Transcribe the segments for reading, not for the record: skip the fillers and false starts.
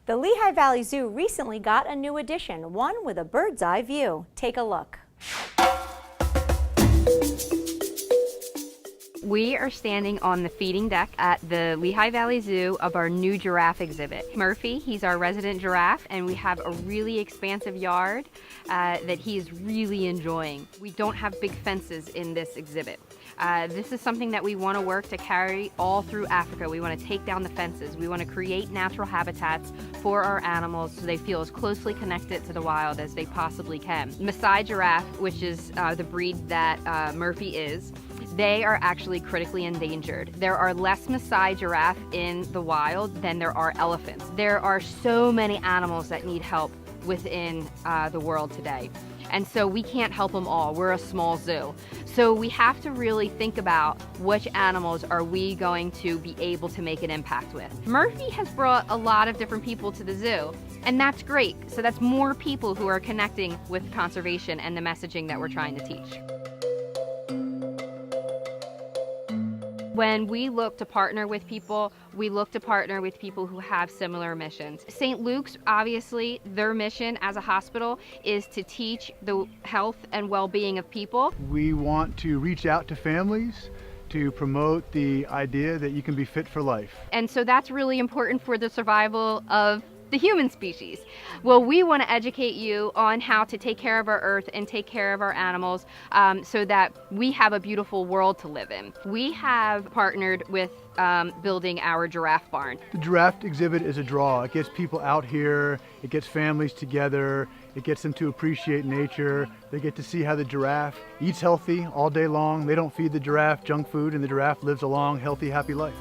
The Lehigh Valley Zoo recently got a new addition, one with a bird's eye view. Take a look. We are standing on the feeding deck at the Lehigh Valley Zoo of our new giraffe exhibit. Murphy, he's our resident giraffe, and we have a really expansive yard that he is really enjoying. We don't have big fences in this exhibit. This is something that we want to work to carry all through Africa. We want to take down the fences. We want to create natural habitats for our animals so they feel as closely connected to the wild as they possibly can. Masai giraffe, which is the breed that Murphy is, they are actually critically endangered. There are less Masai giraffe in the wild than there are elephants. There are so many animals that need help within the world today. And so we can't help them all. We're a small zoo. So we have to really think about which animals are we going to be able to make an impact with. Murphy has brought a lot of different people to the zoo, and that's great. So that's more people who are connecting with conservation and the messaging that we're trying to teach. When we look to partner with people, we look to partner with people who have similar missions. St. Luke's, obviously, their mission as a hospital is to teach the health and well-being of people. We want to reach out to families to promote the idea that you can be fit for life. And so that's really important for the survival of the human species. Well, we want to educate you on how to take care of our earth and take care of our animals so that we have a beautiful world to live in. We have partnered with building our giraffe barn. The giraffe exhibit is a draw. It gets people out here, it gets families together, it gets them to appreciate nature. They get to see how the giraffe eats healthy all day long. They don't feed the giraffe junk food, and the giraffe lives a long, healthy, happy life.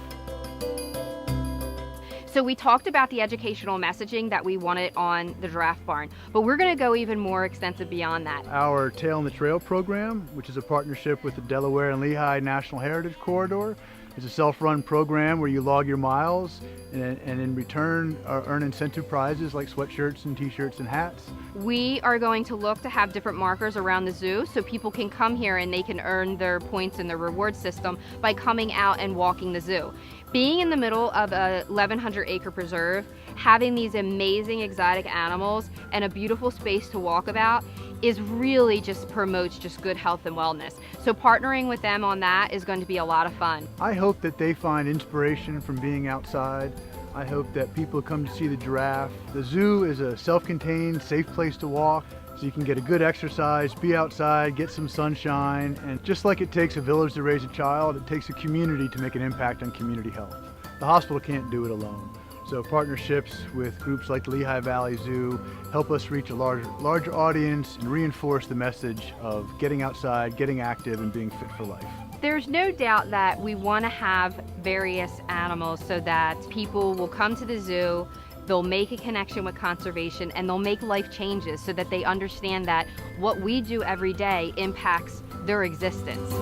So we talked about the educational messaging that we wanted on the giraffe barn, but we're going to go even more extensive beyond that. Our Tail on the Trail program, which is a partnership with the Delaware and Lehigh National Heritage Corridor, is a self-run program where you log your miles and in return earn incentive prizes like sweatshirts and t-shirts and hats. We are going to look to have different markers around the zoo so people can come here and they can earn their points in the reward system by coming out and walking the zoo. Being in the middle of a 1,100-acre preserve, having these amazing exotic animals and a beautiful space to walk about is really just promotes just good health and wellness. So partnering with them on that is going to be a lot of fun. I hope that they find inspiration from being outside. I hope that people come to see the giraffe. The zoo is a self-contained, safe place to walk, so you can get a good exercise, be outside, get some sunshine, and just like it takes a village to raise a child, it takes a community to make an impact on community health. The hospital can't do it alone. So partnerships with groups like the Lehigh Valley Zoo help us reach a larger audience and reinforce the message of getting outside, getting active, and being fit for life. There's no doubt that we want to have various animals so that people will come to the zoo, they'll make a connection with conservation, and they'll make life changes so that they understand that what we do every day impacts their existence.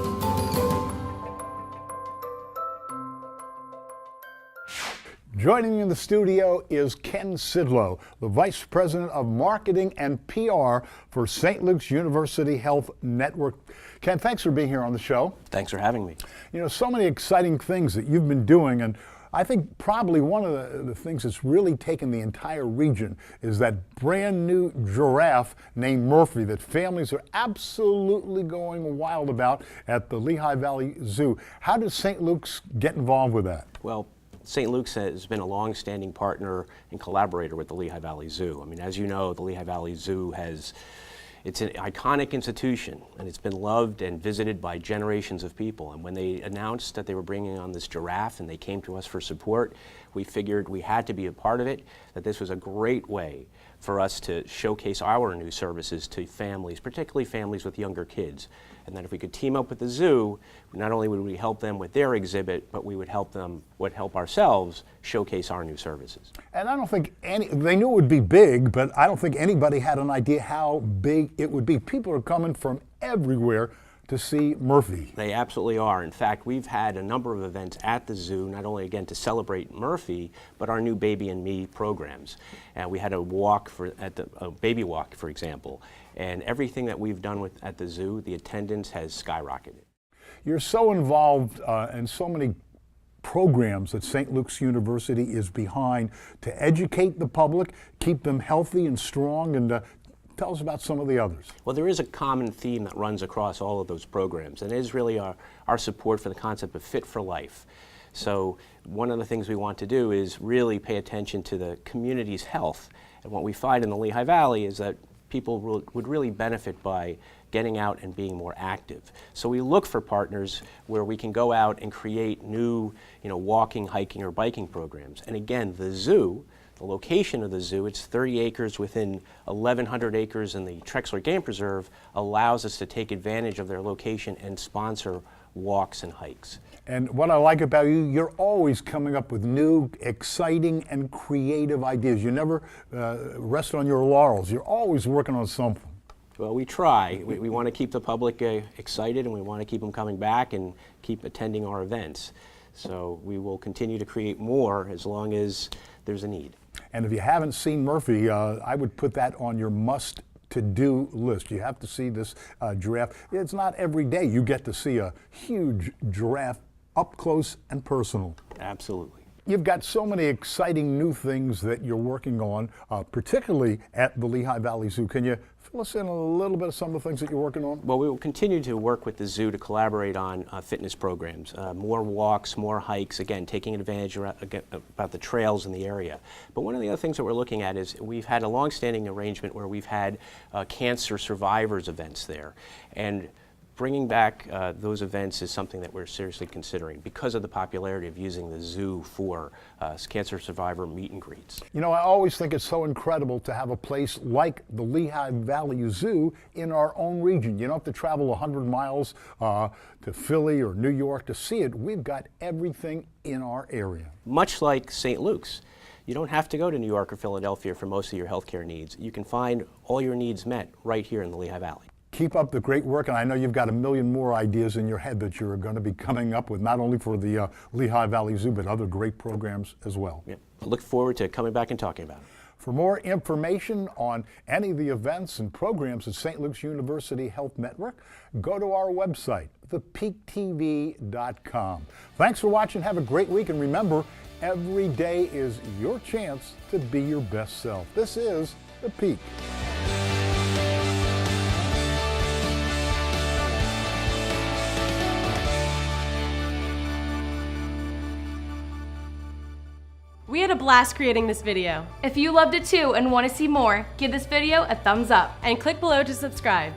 Joining me in the studio is Ken Szydlow, the Vice President of Marketing and PR for St. Luke's University Health Network. Ken, thanks for being here on the show. Thanks for having me. You know, so many exciting things that you've been doing, and I think probably one of the things that's really taken the entire region is that brand new giraffe named Murphy that families are absolutely going wild about at the Lehigh Valley Zoo. How did St. Luke's get involved with that? Well, St. Luke's has been a long-standing partner and collaborator with the Lehigh Valley Zoo. I mean, as you know, the Lehigh Valley Zoo it's an iconic institution, and it's been loved and visited by generations of people. And when they announced that they were bringing on this giraffe and they came to us for support, we figured we had to be a part of it, that this was a great way for us to showcase our new services to families, particularly families with younger kids. And that if we could team up with the zoo, not only would we help them with their exhibit, but we would help ourselves showcase our new services. And I don't think they knew it would be big, but I don't think anybody had an idea how big it would be. People are coming from everywhere to see Murphy. They absolutely are. In fact, we've had a number of events at the zoo, not only again to celebrate Murphy, but our new Baby and Me programs. We had a baby walk, for example, and everything that we've done at the zoo, the attendance has skyrocketed. You're so involved in so many programs that St. Luke's University is behind to educate the public, keep them healthy and strong, and tell us about some of the others. Well, there is a common theme that runs across all of those programs, and it is really our support for the concept of fit for life. So one of the things we want to do is really pay attention to the community's health. And what we find in the Lehigh Valley is that people would really benefit by getting out and being more active. So we look for partners where we can go out and create new, walking, hiking, or biking programs. And again, the zoo, the location of the zoo, it's 30 acres within 1,100 acres in the Trexler Game Preserve, allows us to take advantage of their location and sponsor walks and hikes. And what I like about you, you're always coming up with new, exciting, and creative ideas. You never rest on your laurels. You're always working on something. Well, we try. We want to keep the public excited, and we want to keep them coming back and keep attending our events. So we will continue to create more as long as there's a need. And if you haven't seen Murphy, I would put that on your must-to-do list. You have to see this giraffe. It's not every day you get to see a huge giraffe up close and personal. Absolutely. You've got so many exciting new things that you're working on, particularly at the Lehigh Valley Zoo. Can you fill us in a little bit of some of the things that you're working on? Well, we will continue to work with the zoo to collaborate on fitness programs, more walks, more hikes, again, taking advantage about the trails in the area. But one of the other things that we're looking at is we've had a long-standing arrangement where we've had cancer survivors events there. And bringing back those events is something that we're seriously considering because of the popularity of using the zoo for cancer survivor meet and greets. You know, I always think it's so incredible to have a place like the Lehigh Valley Zoo in our own region. You don't have to travel 100 miles to Philly or New York to see it. We've got everything in our area. Much like St. Luke's. You don't have to go to New York or Philadelphia for most of your healthcare needs. You can find all your needs met right here in the Lehigh Valley. Keep up the great work, and I know you've got a million more ideas in your head that you're going to be coming up with, not only for the Lehigh Valley Zoo, but other great programs as well. Yep. I look forward to coming back and talking about it. For more information on any of the events and programs at St. Luke's University Health Network, go to our website, thepeaktv.com. Thanks for watching. Have a great week, and remember, every day is your chance to be your best self. This is The Peak. We had a blast creating this video. If you loved it too and want to see more, give this video a thumbs up and click below to subscribe.